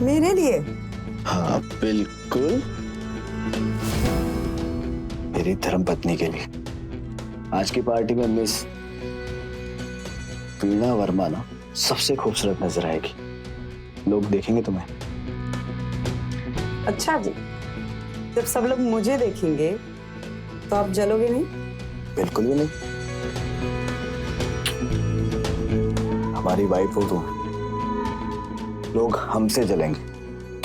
मेरे लिए? हाँ बिल्कुल, मेरी धर्मपत्नी के लिए। आज की पार्टी में मिस वीणा वर्मा ना सबसे खूबसूरत नजर आएगी। लोग देखेंगे तुम्हें। अच्छा जी, जब सब लोग मुझे देखेंगे तो आप जलोगे नहीं? बिल्कुल भी नहीं। हमारी वाइफ हो तुम, लोग हमसे जलेंगे।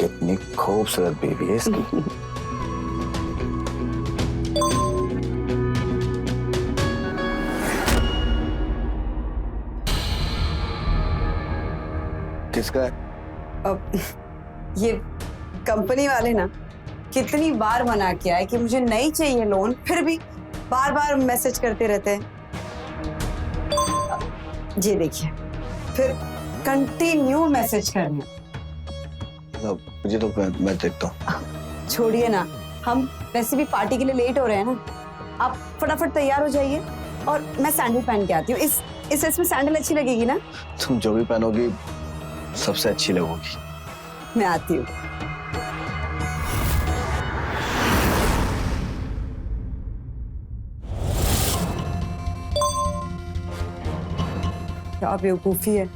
कितनी खूबसूरत बेबी है इसकी। किसका है? अब ये कंपनी वाले ना कितनी बार मना किया है कि मुझे नहीं चाहिए लोन, फिर भी बार बार मैसेज करते रहते हैं। ये देखिए, फिर कंटिन्यू मैसेज कर रहे हैं। मुझे तो मैं देखता हूँ। छोड़िए ना, हम वैसे भी पार्टी के लिए लेट हो रहे हैं ना। आप फटाफट तैयार हो जाइए और मैं सैंडल पहन के आती हूँ। इस ड्रेस में सैंडल अच्छी लगेगी ना? तुम जो भी पहनोगी सबसे अच्छी लगोगी। मैं आती हूँ। क्या बेवकूफी है।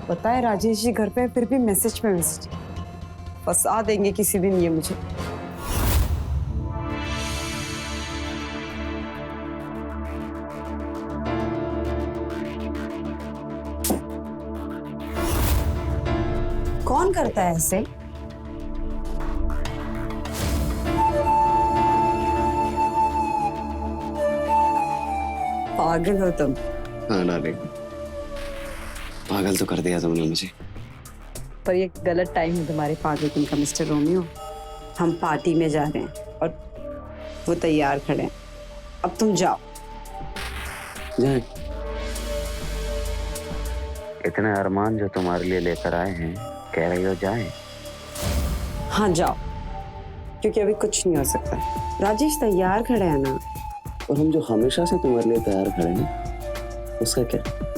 पता है राजेश जी घर पे, फिर भी मैसेज पे मैसेज। फंसा देंगे किसी दिन ये मुझे। कौन करता है ऐसे? पागल हो तुम। हाँ डार्लिंग, पागल तो कर दिया तुमने मुझे। पर ये गलत टाइम है तुम्हारे पागलपन का मिस्टर रोमियो। हम पार्टी में जा रहे हैं और वो तैयार खड़े हैं। अब तुम जाओ। जाए। इतने अरमान जो तुम्हारे लिए लेकर आए हैं, कह रही हो जाए? हाँ जाओ, क्योंकि अभी कुछ नहीं हो सकता। राजेश तैयार खड़े हैं ना। और हम जो हमेशा से तुम्हारे लिए तैयार खड़े हैं, उसका क्या?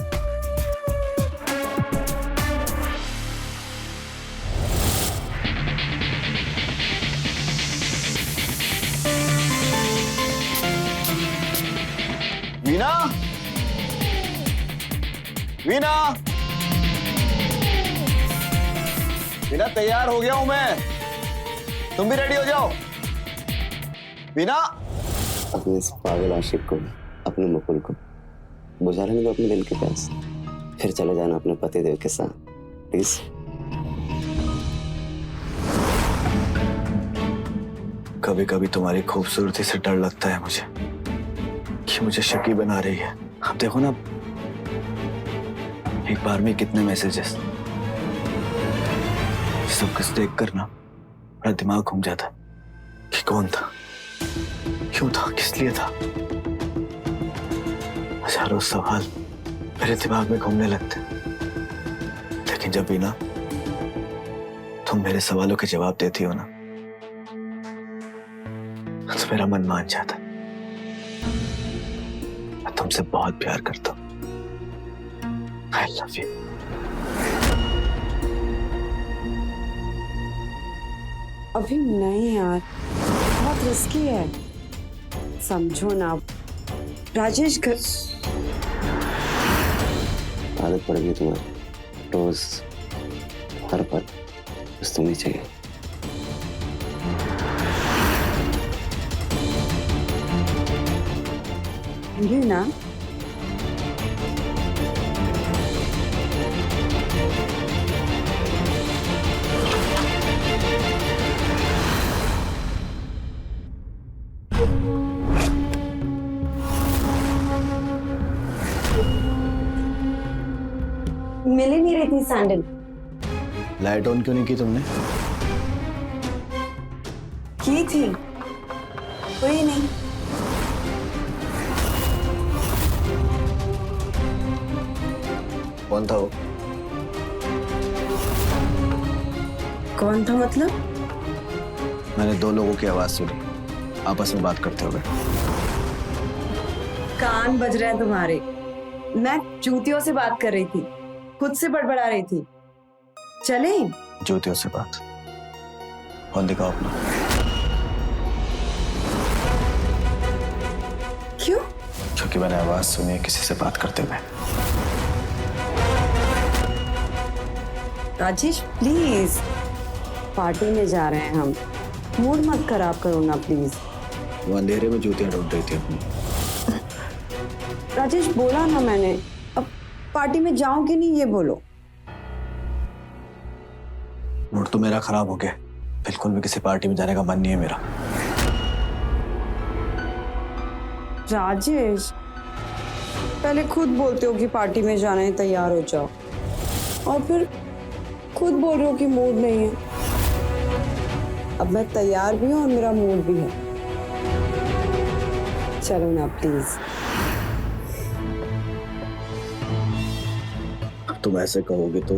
वीणा, वीणा, वीणा तैयार हो गया हूं मैं, तुम भी रेडी हो जाओ। वीणा, अपने इस पागल आशिक को, अपने मुकुल को बुझा लेने दो अपने दिल के प्यास। फिर चले जाना अपने पतिदेव के साथ, प्लीज। कभी कभी तुम्हारी खूबसूरती से डर लगता है मुझे कि मुझे शकी बना रही है। अब देखो ना, एक बार में कितने मैसेजेस। सब कुछ देख कर ना मेरा दिमाग घूम जाता कि कौन था, क्यों था, किस लिए था। हजारों सवाल मेरे दिमाग में घूमने लगते, लेकिन जब भी ना तुम मेरे सवालों के जवाब देती हो ना, तो मेरा मन मान जाता। मैं तुमसे बहुत प्यार करता हूँ। I love you. अभी नहीं यार, बहुत रिस्की है। समझो ना, राजेश घर। आदत पड़ गई तुम्हें, रोज हर पल बस तुम्हें चाहिए। ना मिल ही नहीं रही थी सैंडल। लाइट ऑन क्यों नहीं की तुमने? की थी, कोई नहीं। कौन था वो? कौन था मतलब? मैंने दो लोगों की आवाज सुनी, आपस में बात करते हुए। कान बज रहे हैं तुम्हारे। मैं चूतियों से बात कर रही थी, खुद से बड़बड़ा रही थी। चलें? ज्योतियों से बात। फोन दिखाओ अपना। क्यों? क्योंकि मैंने आवाज सुनी है किसी से बात करते हुए। राजेश प्लीज, पार्टी में जा रहे हैं हम, मूड मत खराब करो ना प्लीज। वो अंधेरे में ज्योतियां ढूंढ रही थी अपनी। राजेश बोला ना मैंने, अब पार्टी में जाऊं कि नहीं ये बोलो। मूड तो मेरा खराब हो गया, बिल्कुल भी किसी पार्टी में जाने का मन नहीं है मेरा। राजेश, पहले खुद बोलते हो कि पार्टी में जाना है, तैयार हो जाओ, और फिर खुद बोल रहे हो कि मूड नहीं है। अब मैं तैयार भी हूँ और मेरा मूड भी है। चलो ना प्लीज। तुम ऐसे कहोगे तो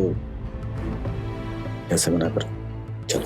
कैसे मना करूं? चलो।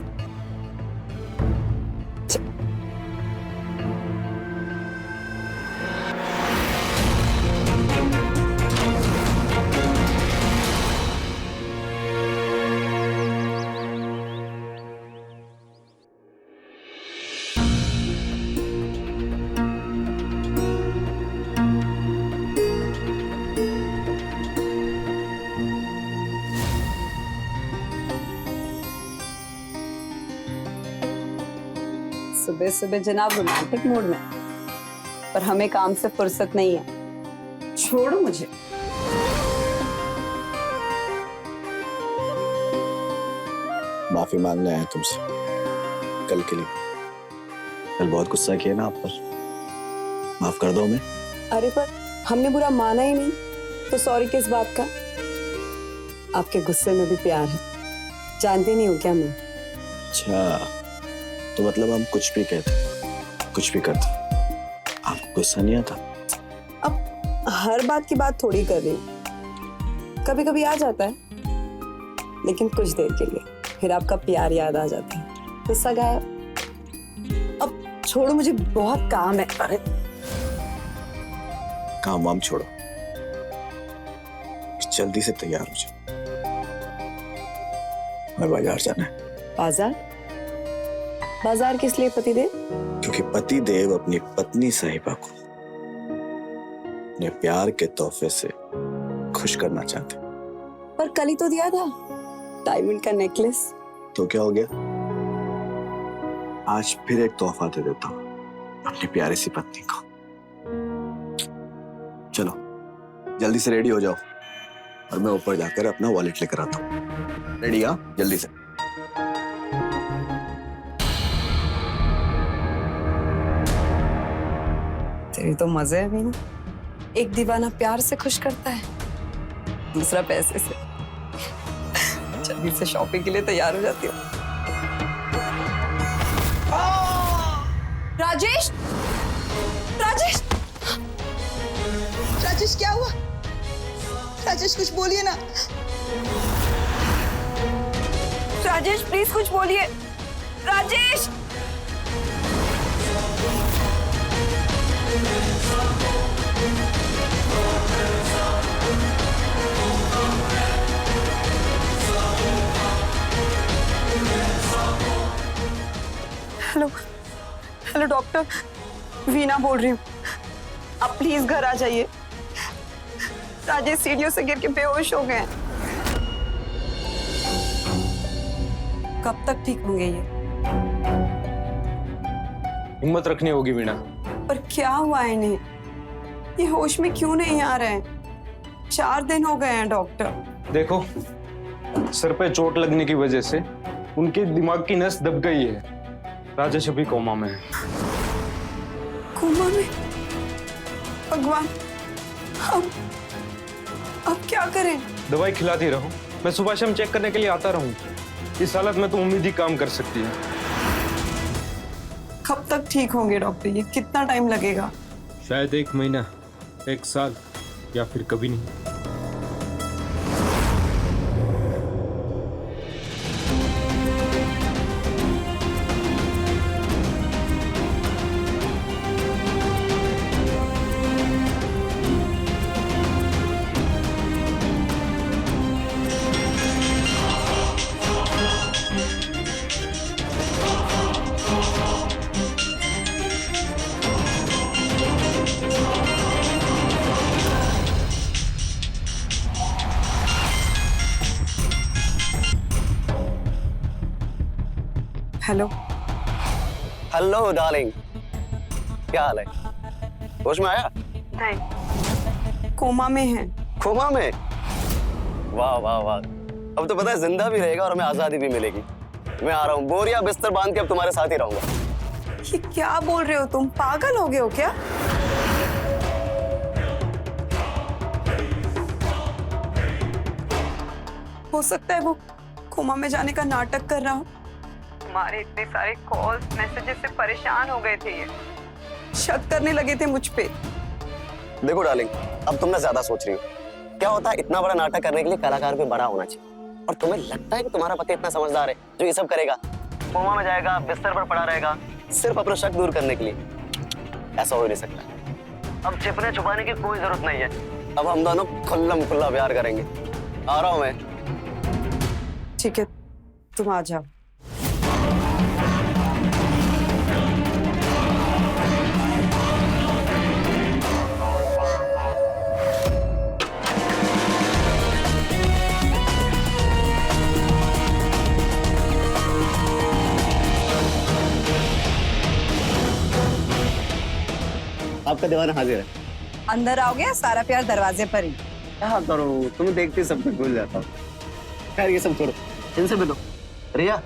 सुबह सुबह जनाब रोमांटिक मूड में, पर हमें काम से फुर्सत नहीं है। छोड़ो मुझे। माफी मांगने आया तुमसे कल के लिए। कल बहुत गुस्सा किया ना आप पर, माफ कर दो हमें। अरे पर हमने बुरा माना ही नहीं, तो सॉरी किस बात का? आपके गुस्से में भी प्यार है, जानते नहीं हो क्या मैं? अच्छा, तो मतलब हम कुछ भी कहते, कुछ भी करते, आपको गुस्सा नहीं आता? अब हर बात की बात थोड़ी कर रही हूँ, कभी कभी आ जाता है, लेकिन कुछ देर के लिए, फिर आपका प्यार याद आ जाता है, गुस्सा गायब। अब छोड़ो, मुझे बहुत काम है। अरे काम वाम छोड़ो, जल्दी से तैयार हो जाओ, मैं बाजार जाना है। बाजार? बाजार किस लिए पतिदेव? क्योंकि पतिदेव अपनी पत्नी साहिबा को अपने प्यार के तोहफे से खुश करना चाहते। पर कल ही तो दिया था डायमंड का नेकलेस। तो क्या हो गया? आज फिर एक तोहफा दे देता हूँ अपनी प्यारी सी पत्नी को। चलो जल्दी से रेडी हो जाओ, और मैं ऊपर जाकर अपना वॉलेट लेकर आता हूँ। रेडी? हाँ, जल्दी से। तेरी तो मजे है भी ना, एक दीवाना प्यार से खुश करता है, दूसरा पैसे से। जल्दी से शॉपिंग के लिए तैयार हो जाती हूँ। राजेश, राजेश, राजेश क्या हुआ? राजेश कुछ बोलिए ना। राजेश प्लीज कुछ बोलिए। Rajesh, hello hello doctor, Veena बोल रही हूँ, आप प्लीज घर आ जाइए। राजेश सीढ़ियों से गिर के बेहोश हो गए हैं। कब तक ठीक होंगे ये? हिम्मत रखनी होगी वीणा। पर क्या हुआ इन्हें? ये होश में क्यों नहीं आ रहे हैं? 4 दिन हो गए हैं डॉक्टर। देखो, सर पे चोट लगने की वजह से उनके दिमाग की नस दब गई है। राजेश अभी कोमा में है। कोमा में? भगवान, अब क्या करें? दवाई खिलाती रहो, मैं सुबह शाम चेक करने के लिए आता रहूं। इस हालत में तो उम्मीद ही काम कर सकती है। कब तक ठीक होंगे डॉक्टर? ये कितना टाइम लगेगा? शायद 1 महीना, 1 साल, या फिर कभी नहीं। हेलो। हेलो डार्लिंग, क्या हाल है? होश में आया? नहीं, कोमा में है। कोमा में? वाह वाह वाह, अब तो पता है जिंदा भी रहेगा और हमें आजादी भी मिलेगी। मैं आ रहा हूँ, बोरिया बिस्तर बांध के अब तुम्हारे साथ ही रहूंगा। ये क्या बोल रहे हो तुम? पागल हो गए हो क्या? हो सकता है वो कोमा में जाने का नाटक कर रहा हो। हमारे इतने सारे कॉल्स मैसेजेस से परेशान हो गए थे, ये शक करने लगे थे मुझ पे। देखो डार्लिंग, अब तुम ना ज्यादा सोच रही हो। क्या होता है, इतना बड़ा नाटक करने के लिए कलाकार भी बड़ा होना चाहिए। और तुम्हें लगता है कि तुम्हारा पति इतना समझदार है जो ये सब करेगा? कोमा में जाएगा, बिस्तर पर पड़ा रहेगा, सिर्फ अपना शक दूर करने के लिए? ऐसा हो ही नहीं सकता। अब छिपने छुपाने की कोई जरूरत नहीं है। अब हम दोनों खुल्लम खुल्ला प्यार करेंगे। आ रहा हूं मैं। ठीक है, तुम आ जाओ। आपका दीवाना हाजिर है। अंदर आओगे? सारा प्यार दरवाजे पर ही। क्या करो, तुम्हें देखते सब कुछ भूल जाता हूँ। खैर ये सब छोड़ो, इनसे मिलो। रिया,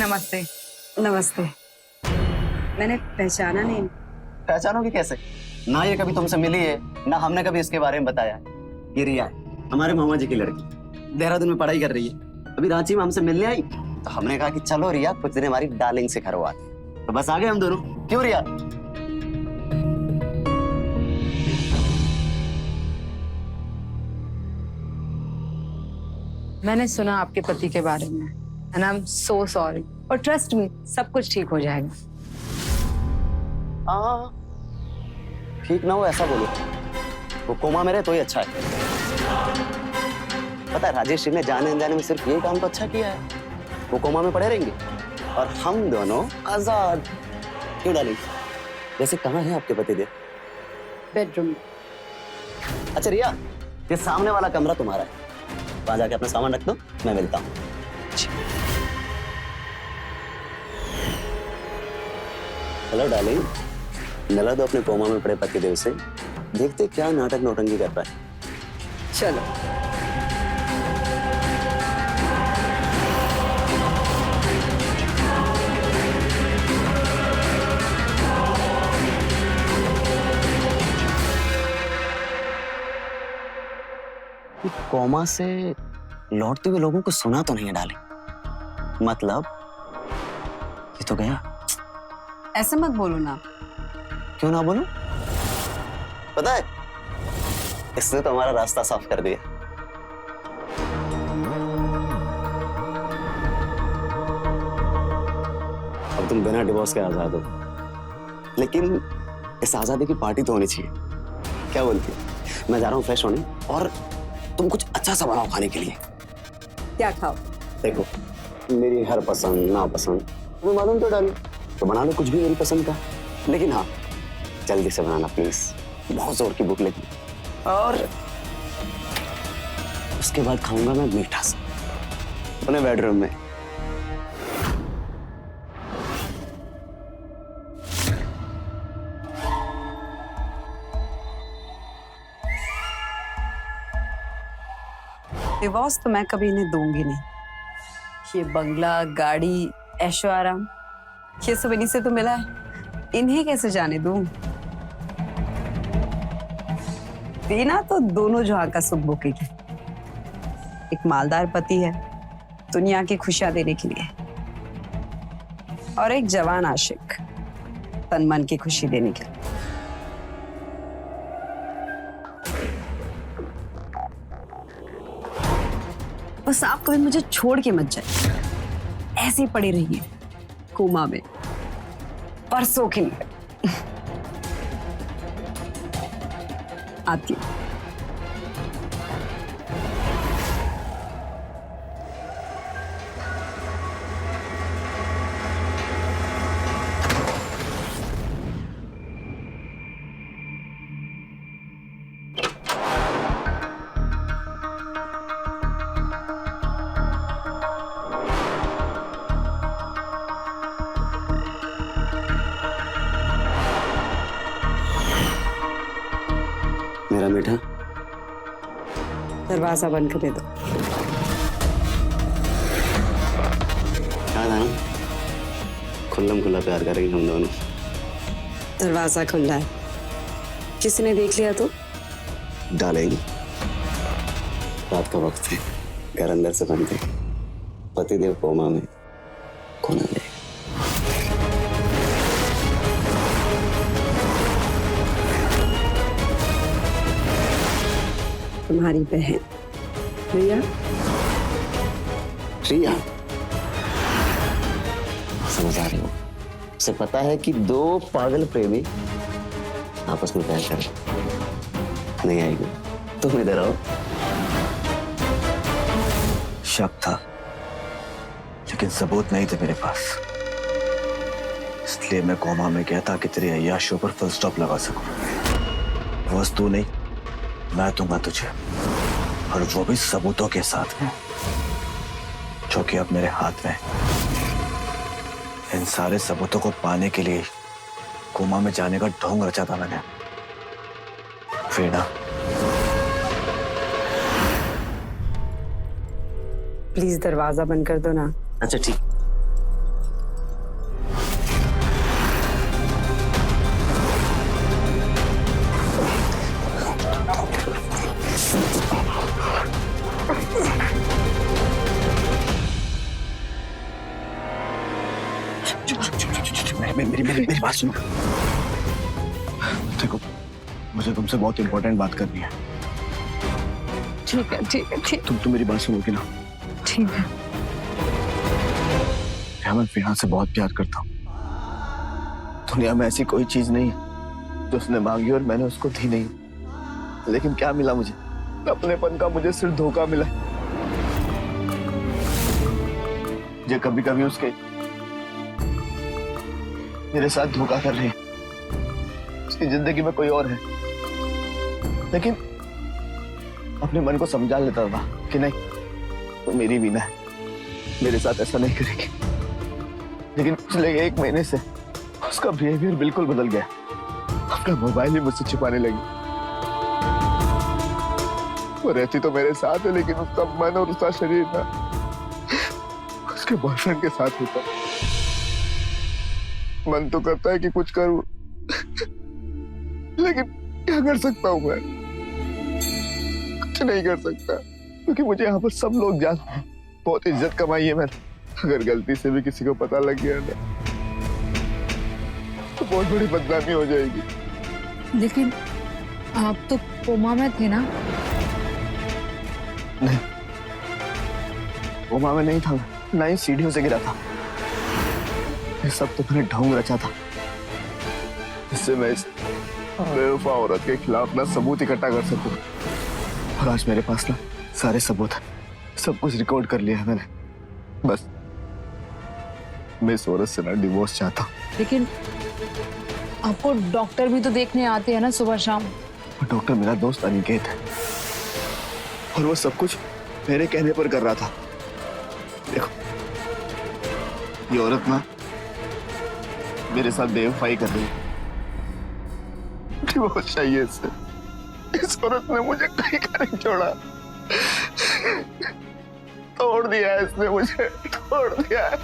नमस्ते। नमस्ते। मैंने पहचाना नहीं। पहचानोगे कैसे? ना ये कभी तुमसे मिली है, ना हमने कभी इसके बारे में बताया है। ये रिया है, हमारे मामा जी की लड़की, देहरादून में पढ़ाई कर रही है। अभी रांची में हमसे मिलने आई, तो हमने कहा कि चलो रिया कुछ दिन हमारी डार्लिंग से घर आते। तो बस आ गए हम दोनों। क्यों रिया? मैंने सुना आपके पति के बारे में, and I am so sorry. और ट्रस्ट मी, सब कुछ ठीक हो जाएगा। हाँ, ठीक ना हो ऐसा बोलो। वो कोमा में रहे तो ही अच्छा है। पता है राजेश जी ने जाने अनजाने में सिर्फ ये काम तो अच्छा किया है। वो कोमा में पड़े रहेंगे और हम दोनों आजाद। क्यों डाली? वैसे कहाँ है आपके पति देव? बेडरूम। अच्छा रिया, ये सामने वाला कमरा तुम्हारा है, वहां जाके अपना सामान रख दो, मैं मिलता हूँ। हेलो डार्लिंग, मिला दो अपने कोमा में पड़े पति देव से, देखते क्या नाटक नौटंकी कर रहा है। चलो। कोमा से लौटते हुए लोगों को सुना तो नहीं है डाले? मतलब ये तो गया। ऐसे मत बोलो ना। क्यों ना बोलूं? पता है, इसने तो हमारा रास्ता साफ कर दिया। अब तुम बिना डिवोर्स के आजाद हो, लेकिन इस आजादी की पार्टी तो होनी चाहिए। क्या बोलती है? मैं जा रहा हूँ फ्रेश होने, और तुम कुछ अच्छा सा बनाओ खाने के लिए। क्या खाओ? देखो, मेरी हर पसंद ना पसंद तुम्हें मालूम तो डाली, तो बना लो कुछ भी मेरी पसंद का। लेकिन हाँ, जल्दी से बनाना प्लीज, बहुत जोर की भूख लगी। और उसके बाद खाऊंगा मैं मीठा सा अपने बेडरूम में। डिवोर्स तो मैं कभी इन्हें दूंगी नहीं। ये बंगला, गाड़ी, ऐशो आराम, ये सब इन्हीं से तो मिला है, इन्हें कैसे जाने दूं? देना तो दोनों जहां का सुख भोगेगी। एक मालदार पति है दुनिया की खुशियां देने के लिए, और एक जवान आशिक तन मन की खुशी देने के लिए। बस आप कभी मुझे छोड़ के मत जाइए, ऐसे ही पड़ी रहिए कोमा में परसों के लिए। आती हूँ। मेरा मीठा, दरवाजा बंद कर दे दो। क्या था ना, खुल्लम खुल्ला प्यार करेंगे हम दोनों। दरवाजा खुला है, किसी ने देख लिया तो? डालेंगे। रात का वक्त है, घर अंदर से बंद है, पतिदेव कोमा में, कौन आ जाएगा? तुम्हारी बहन रिया। रिया, समझ आ रही हो? उसे पता है कि दो पागल प्रेमी आपस में प्यार कर नहीं आएगी, तुम इधर आओ। शक था, लेकिन सबूत नहीं थे मेरे पास, इसलिए मैं कोमा में गया था कि तेरी अय्याशियों पर फुल स्टॉप लगा सकूं। वस्तु नहीं, मैं दूंगा तुझे, और वो भी सबूतों के साथ में, जो कि अब मेरे हाथ में। इन सारे सबूतों को पाने के लिए कोमा में जाने का ढोंग रचा था मैंने। वीणा, प्लीज दरवाजा बंद कर दो ना। अच्छा ठीक। मेरी बात सुनो। देखो, मुझे तुमसे बहुत इंपॉर्टेंट बात करनी है। ठीक है ठीक है ठीक तुम मेरी बात सुनोगी ना? ठीक है। मैं वीणा से बहुत प्यार करता हूँ। दुनिया में ऐसी कोई चीज नहीं जो उसने मांगी और मैंने उसको दी नहीं। लेकिन क्या मिला मुझे? अपनेपन का मुझे सिर्फ धोखा मिला। जो कभी कभी उसके मेरे साथ धोखा कर रही है, उसकी जिंदगी में कोई और है। लेकिन अपने मन को समझा लेता था कि नहीं, तो मेरी वीणा है, मेरे साथ ऐसा नहीं करेगी। लेकिन पिछले 1 महीने से उसका बिहेवियर बिल्कुल बदल गया। अपना मोबाइल ही मुझसे छिपाने लगी। वो रहती तो मेरे साथ है, लेकिन उसका मन और उसका शरीर ना उसके बॉयफ्रेंड के साथ होता। मन तो करता है कि कुछ करूं, लेकिन क्या कर सकता हूं मैं? कुछ नहीं कर सकता, क्योंकि मुझे यहाँ पर सब लोग जानते हैं। बहुत इज्जत कमाई है मैंने। अगर गलती से भी किसी को पता लग गया ना, तो बहुत बड़ी बदनामी हो जाएगी। लेकिन आप तो कोमा में थे ना? नहीं, कोमा में नहीं था, ना ही सीढ़ियों से गिरा था। ये सब तो मैंने ढोंग रचा था, इससे मैं इस बेवफा औरत के खिलाफ ना सबूत इकट्ठा कर सकूं। और आज मेरे पास ना सारे सबूत हैं, सब कुछ रिकॉर्ड कर लिया है मैंने। बस मैं इस औरत से ना डिवोर्स चाहता हूं। लेकिन आपको डॉक्टर भी तो देखने आते हैं ना सुबह शाम। डॉक्टर मेरा दोस्त अनिकेत है, और वो सब कुछ मेरे कहने पर कर रहा था। देखो, ये औरत ना मेरे साथ बेवफाई कर रही है। डिवोर्स चाहिए इससे। इस औरत ने मुझे कहीं का नहीं छोड़ा। तोड़ दिया है इसने मुझे, तोड़ दिया है।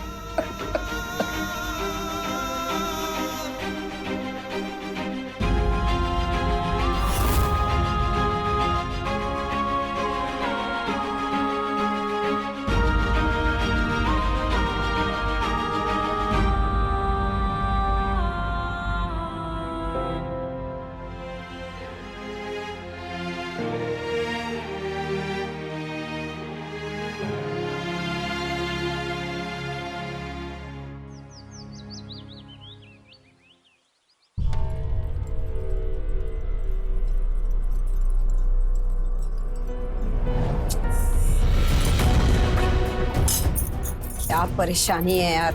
क्या परेशानी है यार,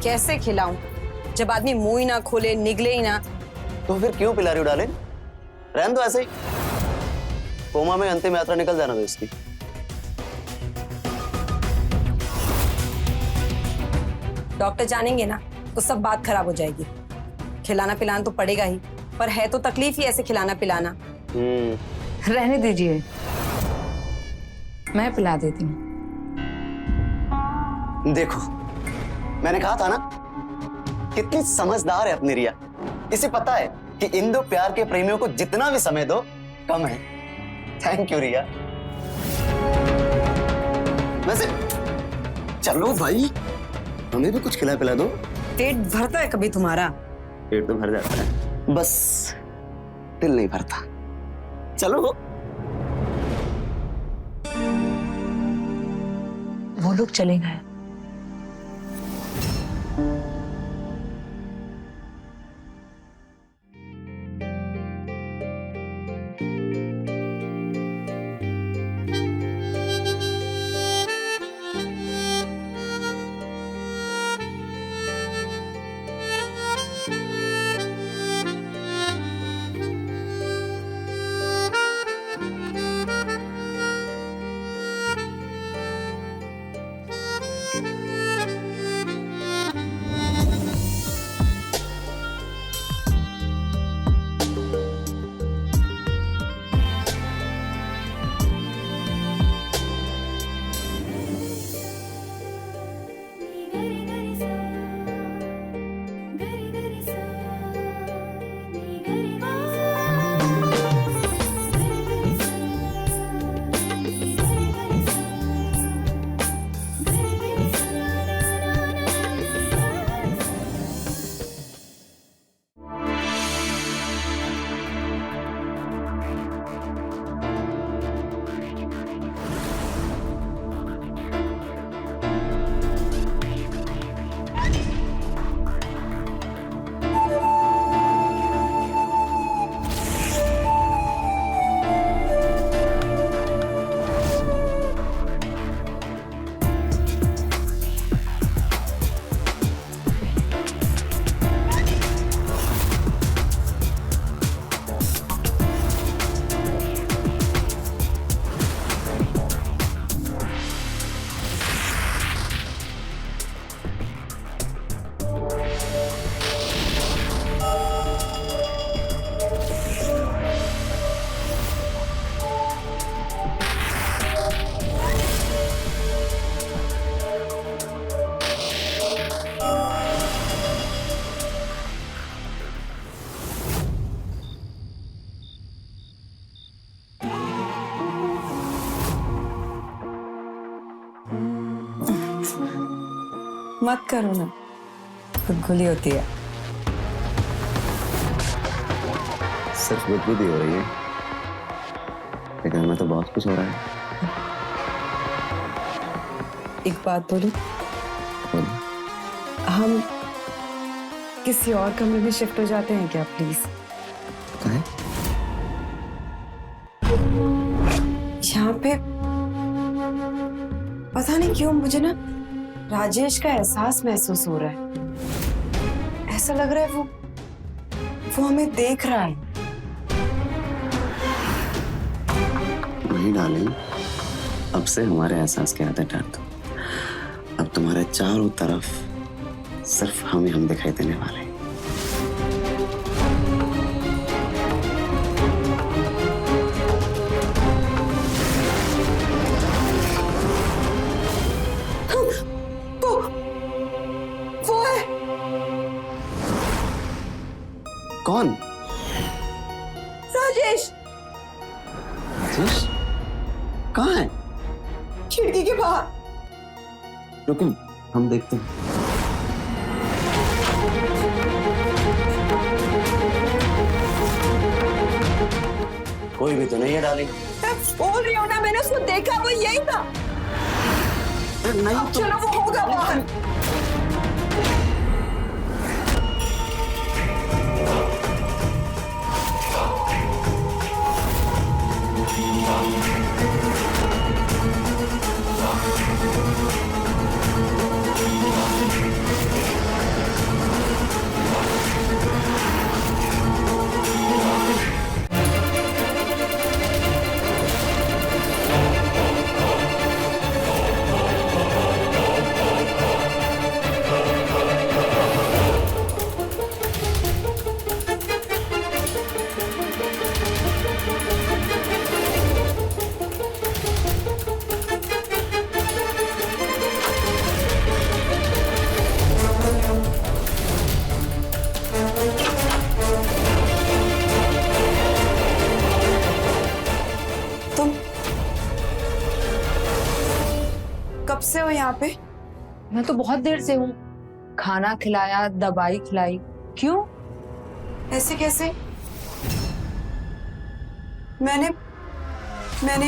कैसे खिलाऊं जब आदमी मुंह ही ना खोले, निगले ही ना। तो फिर क्यों पिला रही हो डार्लिंग? रहने दो ऐसे ही, कोमा में अंतिम यात्रा निकल जाना दो इसकी। डॉक्टर जानेंगे ना तो सब बात खराब हो जाएगी। खिलाना पिलाना तो पड़ेगा ही, पर है तो तकलीफ ही ऐसे खिलाना पिलाना। रहने दीजिए, मैं पिला देती हूँ। देखो, मैंने कहा था ना, कितनी समझदार है अपनी रिया। इसे पता है कि इन दो प्यार के प्रेमियों को जितना भी समय दो कम है। थैंक यू रिया। वैसे चलो भाई, हमें भी कुछ खिला पिला दो। पेट भरता है कभी तुम्हारा? पेट तो भर जाता है, बस दिल नहीं भरता। चलो। वो लोग चले गए। मत करो ना, गुदगुली होती है। सिर्फ गुदगुदी हो रही है, लेकिन हमें तो बहुत कुछ हो रहा है। एक बात बोलूं? बोलो। हम किसी और कमरे में शिफ्ट हो जाते हैं क्या प्लीज? काहे? यहाँ पे पता नहीं क्यों मुझे ना राजेश का एहसास महसूस हो रहा है। ऐसा लग रहा है वो हमें देख रहा है। नहीं डालें, अब से हमारे एहसास के आदत डाल दो। अब तुम्हारे चारों तरफ सिर्फ हम दिखाई देने वाले हैं। वो है। कौन? राजेश। राजेश कहाँ है? खिड़की के बाहर। रुको, हम देखते हैं। कोई भी तो नहीं है डाली। मैं बोल रही हूँ ना, मैंने उसको देखा, वो यही था। नहीं अब चलो, वो होगा बाहर। हो यहाँ पे? मैं तो बहुत देर से हूँ। खाना खिलाया, दवाई खिलाई। क्यों? ऐसे कैसे? मैंने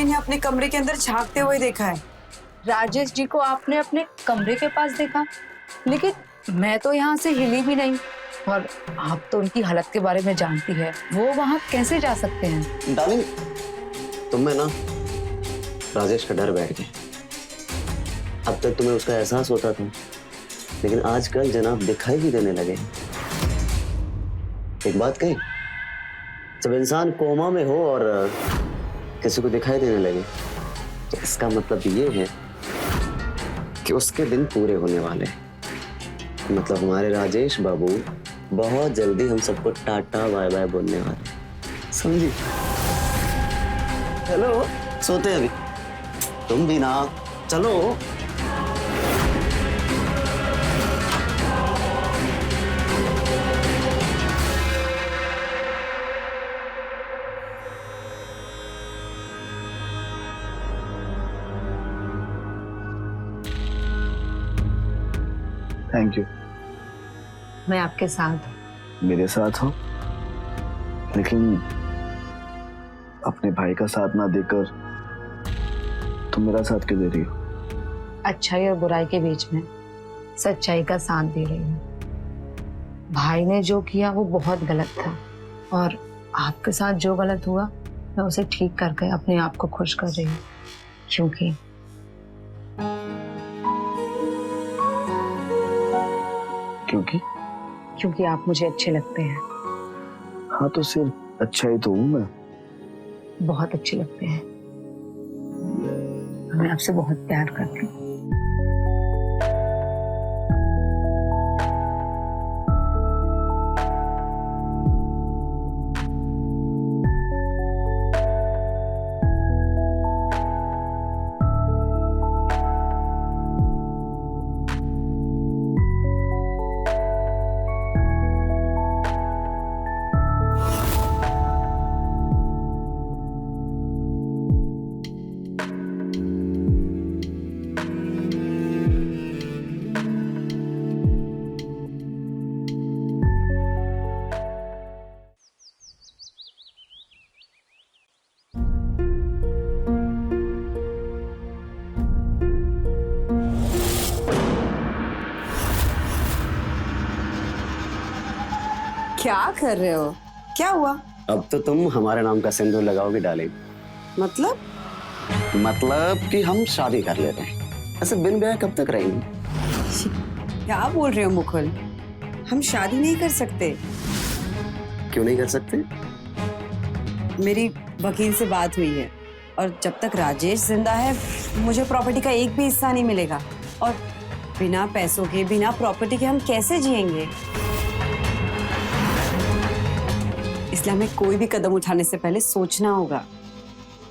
इन्हें अपने कमरे के अंदर झांकते हुए देखा है। राजेश जी को आपने अपने कमरे के पास देखा, लेकिन मैं तो यहाँ से हिली भी नहीं। और आप तो उनकी हालत के बारे में जानती है, वो वहाँ कैसे जा सकते हैं? डार्लिंग, तुम में ना राजेश का डर बैठ गया। अब तक तुम्हें उसका एहसास होता था, लेकिन आजकल जनाब दिखाई भी देने लगे। एक बात कही, जब इंसान कोमा में हो और किसी को दिखाई देने लगे, तो इसका मतलब ये है कि उसके दिन पूरे होने वाले हैं। मतलब हमारे राजेश बाबू बहुत जल्दी हम सबको टाटा बाय बाय बोलने वाले, समझी? चलो सोते हैं अभी, तुम भी ना, चलो। Thank you. मैं आपके साथ हूँ। मेरे साथ हो, लेकिन अपने भाई का साथ ना देकर तुम मेरा साथ क्यों दे रही हो? अच्छाई और बुराई के बीच में सच्चाई का साथ दे रही हूँ। भाई ने जो किया वो बहुत गलत था, और आपके साथ जो गलत हुआ मैं उसे ठीक करके अपने आप को खुश कर रही हूँ। क्योंकि आप मुझे अच्छे लगते हैं। हाँ, तो सिर्फ अच्छा ही तो हूँ मैं। बहुत अच्छे लगते हैं। मैं आपसे बहुत प्यार करती हूँ। क्या कर रहे हो? क्या हुआ? अब तो तुम हमारे नाम का सिंदूर लगाओगे डार्लिंग। मतलब कि हम शादी कर लेते हैं। ऐसे बिन ब्याह कब तक रहेंगे? क्या बोल रहे हो मुकुल? हम शादी नहीं कर सकते। क्यों नहीं कर सकते? मेरी वकील से बात हुई है, और जब तक राजेश जिंदा है मुझे प्रॉपर्टी का एक भी हिस्सा नहीं मिलेगा। और बिना पैसों के, बिना प्रॉपर्टी के हम कैसे जिएंगे? इसलिए हमें कोई भी कदम उठाने से पहले सोचना होगा।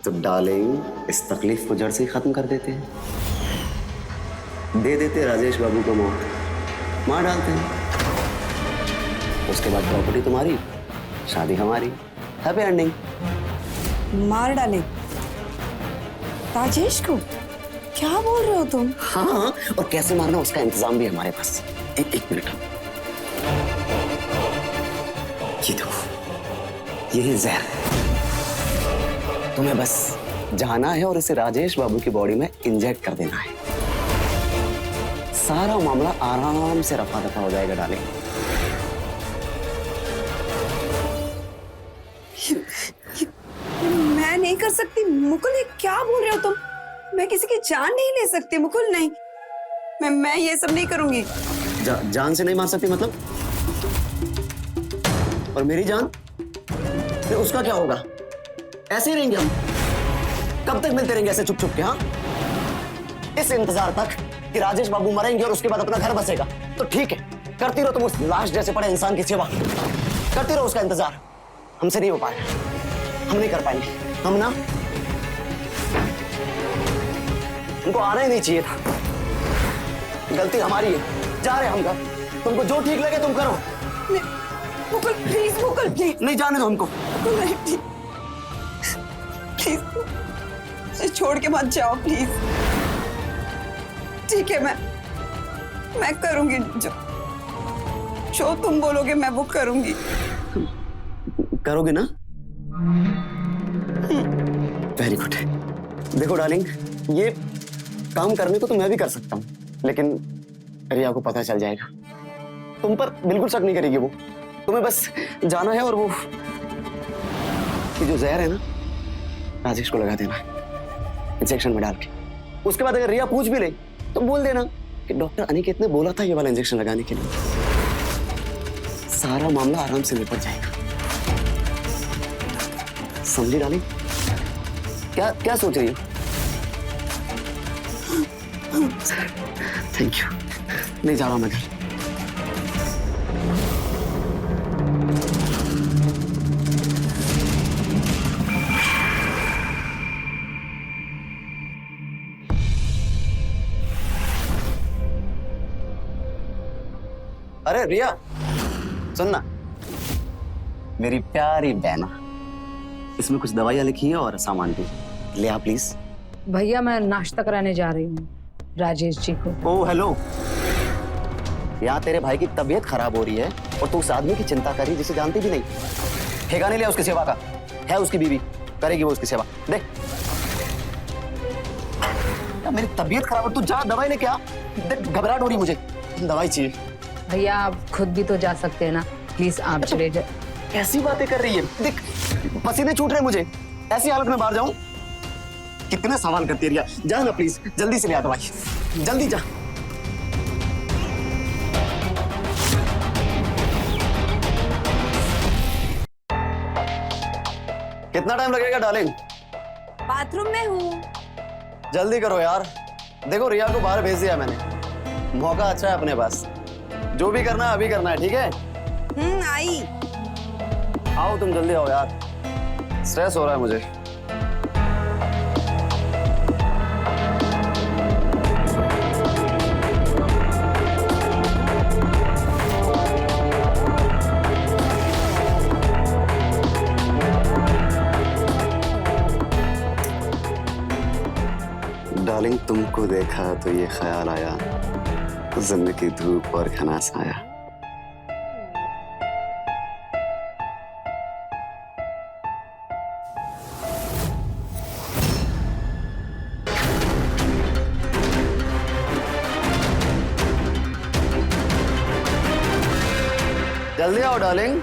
तो डार्लिंग, इस तकलीफ को जड़ से ही खत्म कर देते हैं। दे देते राजेश बाबू को मौत, मार डालते हैं। उसके बाद प्रॉपर्टी तुम्हारी, शादी हमारी, हैप्पी एंडिंग। मार डाले राजेश को? क्या बोल रहे हो तुम? हाँ, और कैसे मारना उसका इंतजाम भी हमारे पास। एक मिनट, ये दो, यही जहर। तुम्हें बस जाना है और इसे राजेश बाबू की बॉडी में इंजेक्ट कर देना है। सारा मामला आराम से रफा दफा हो जाएगा डार्लिंग। मैं नहीं कर सकती मुकुल, ये क्या बोल रहे हो तुम? मैं किसी की जान नहीं ले सकती मुकुल, नहीं। मैं ये सब नहीं करूंगी। जान से नहीं मार सकती मतलब? और मेरी जान, फिर उसका क्या होगा? ऐसे ही रहेंगे हम? कब तक मिलते रहेंगे ऐसे छुप छुप के? हाँ, इस इंतजार तक कि राजेश बाबू मरेंगे और उसके बाद अपना घर बसेगा, तो ठीक है, करती रहो तुम उस लाश जैसे पड़े इंसान की सेवा, करती रहो उसका इंतजार। हमसे नहीं हो पाएगा, हम नहीं कर पाएंगे। हम ना, उनको आना ही नहीं चाहिए था। गलती हमारी है, जा रहे हम घर। तुमको जो ठीक लगे तुम करो। Mukul please, Mukul please. नहीं जाने दो हमको। नहीं, प्लीज छोड़ के मत जाओ प्लीज। ठीक है, मैं करूंगी जो तुम बोलोगे मैं वो करूंगी। करोगे ना? Very good. देखो डार्लिंग, ये काम करने को तो मैं भी कर सकता हूँ, लेकिन रिया को पता चल जाएगा। तुम पर बिल्कुल शक नहीं करेगी वो। तुम्हें बस जाना है और वो जो जहर है ना, राजेश को लगा देना इंजेक्शन में डाल के। उसके बाद अगर रिया पूछ भी ले तो बोल देना कि डॉक्टर अनिकेत ने बोला था ये वाला इंजेक्शन लगाने के लिए। सारा मामला आराम से निपट जाएगा। समझी डाली? क्या क्या सोच रही हो? Thank you. नहीं जा रहा हूं मैं घर। अरे रिया, सुनना, मेरी प्यारी बहना, इसमें कुछ दवाइयां लिखी है और सामान भी, ले आ प्लीज। भैया मैं नाश्ता कराने जा रही हूँ राजेश जी को। ओह हेलो, यहाँ तेरे भाई की तबीयत खराब हो रही है और तू उस आदमी की चिंता कर रही जिसे जानती भी नहीं। ठेका नहीं लिया उसकी सेवा का, है उसकी बीवी, करेगी वो उसकी सेवा। देख मेरी तबीयत खराब है, तू जा दवाई लेके आ। देख घबराहट हो रही मुझे, दवाई चाहिए। भैया आप खुद भी तो जा सकते हैं ना, प्लीज आप चले जाए। कैसी बातें कर रही है? देख पसीने छूट रहे मुझे, ऐसी हालत में बाहर जाऊं? कितने सवाल करती है रिया। जा ना प्लीज, जल्दी से ले आ दवाई, जल्दी जा। कितना टाइम लगेगा डार्लिंग? बाथरूम में हूँ। जल्दी करो यार। देखो रिया को बाहर भेज दिया मैंने, मौका अच्छा है अपने पास। जो भी करना है अभी करना है, ठीक है? आई। आओ तुम जल्दी आओ यार, स्ट्रेस हो रहा है मुझे। डार्लिंग तुमको देखा तो ये ख्याल आया, जिंदगी धूप और घना साया। जल्दी आओ डार्लिंग।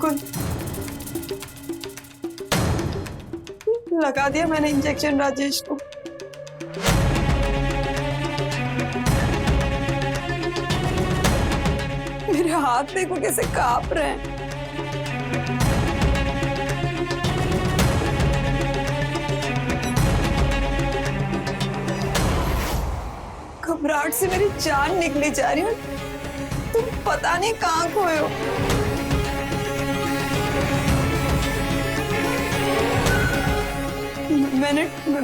बिल्कुल। लगा दिया मैंने इंजेक्शन राजेश को। मेरे हाथ देखो कैसे कांप रहे हैं। घबराहट से मेरी जान निकली जा रही है। तुम पता नहीं कहाँ खोए हो।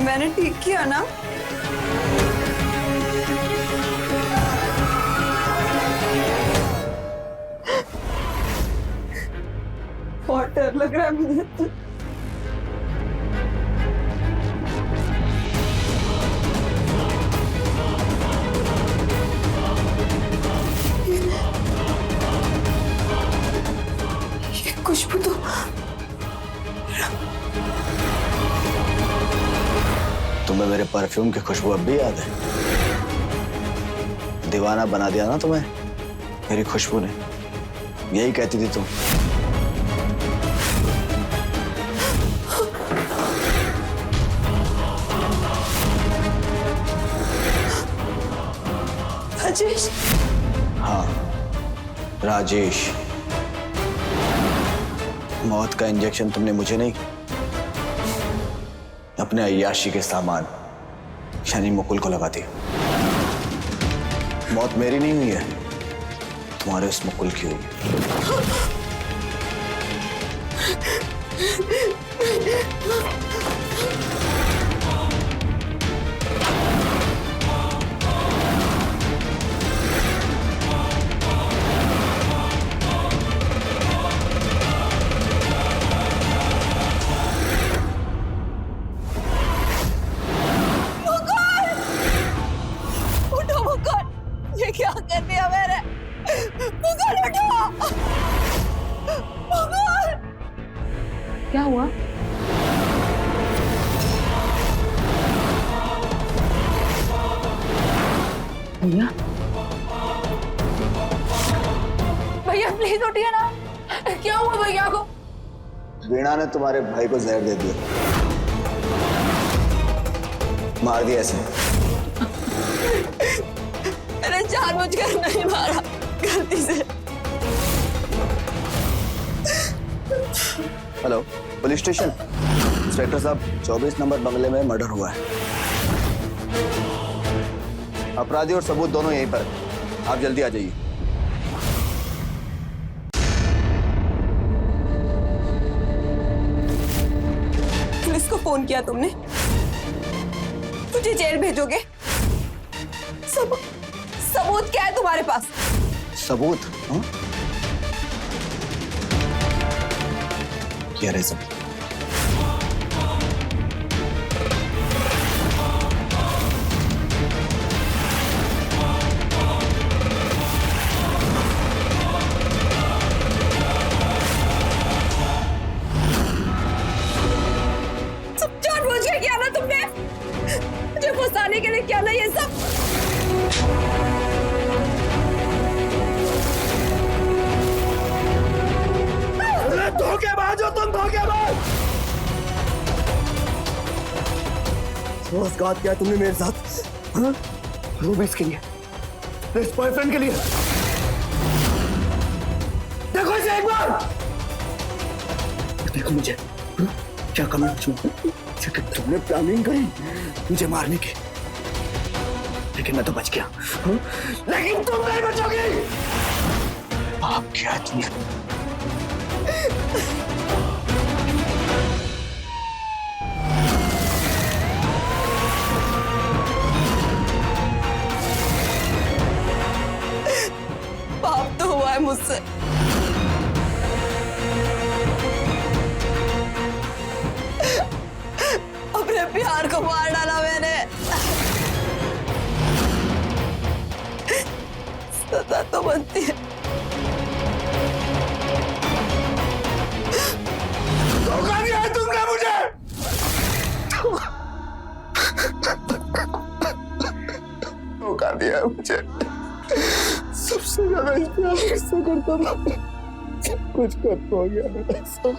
मैंने ठीक किया ना? बहुत डर लग रहा है मुझे तो। ये खुशबू तो तुम्हें मेरे परफ्यूम की खुशबू अब भी याद है? दीवाना बना दिया ना तुम्हें मेरी खुशबू ने। यही कहती थी तुम। राजेश। हाँ राजेश। मौत का इंजेक्शन तुमने मुझे नहीं, अपने अय्याशी के सामान यानी मुकुल को लगा दिया। मौत मेरी नहीं हुई है, तुम्हारे उस मुकुल की हुई। क्या कर दिया मैंने? मुकुल उठो! मुकुल! क्या हुआ? भैया भैया प्लीज उठिए ना। क्या हुआ भैया को? वीणा ने तुम्हारे भाई को जहर दे दिया, मार दिया ऐसे। मैंने जानबूझकर नहीं मारा, गलती से। Hello police station. इंस्पेक्टर साहब 24 नंबर बंगले में मर्डर हुआ है। अपराधी और सबूत दोनों यहीं पर, आप जल्दी आ जाइए। पुलिस को फोन किया तुमने? तुझे जेल भेजोगे? सबूत क्या है तुम्हारे पास? सबूत? हाँ? क्या रहे सबूत? सब जानबूझ के किया ना तुमने? मुझे फंसाने के लिए किया ना ये सब? धोखेबाज हो तुम, धोखेबाज! विश्वासघात किया तुमने मेरे साथ, हाँ? वो भी इसके लिए, इस बॉयफ्रेंड के लिए। देखो इसे एक बार, देखो मुझे, हाँ? क्या कमी है? तुमने प्लानिंग करी मुझे मारने की, लेकिन मैं तो बच गया, हाँ? लेकिन तुम नहीं बचोगी। आप क्या तुमने? पाप तो हुआ है मुझसे। अपने प्यार को मार डाला मैंने। सजा तो बनती है। धोखा दिया है तुमने मुझे। धोखा दिया है मुझे। सबसे ज्यादा प्यार किससे करता था? कुछ कर हो गया।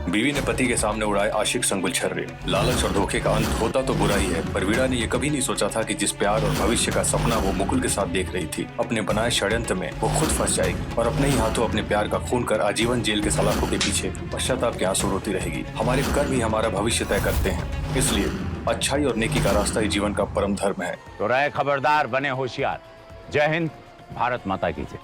बीवी ने पति के सामने उड़ाए आशिक संग गुलछर्रे। लालच और धोखे का अंत होता तो बुरा ही है, पर वीणा ने यह कभी नहीं सोचा था कि जिस प्यार और भविष्य का सपना वो मुकुल के साथ देख रही थी, अपने बनाए षड्यंत्र में वो खुद फंस जाएगी और अपने ही हाथों अपने प्यार का खून कर आजीवन जेल के सलाखों के पीछे पश्चाताप के आंसू रोती रहेगी। हमारे कर्म ही हमारा भविष्य तय करते हैं, इसलिए अच्छाई और नेकी का रास्ता ही जीवन का परम धर्म है। तो रहे खबरदार, बने होशियार। जय हिंद, भारत माता की जय।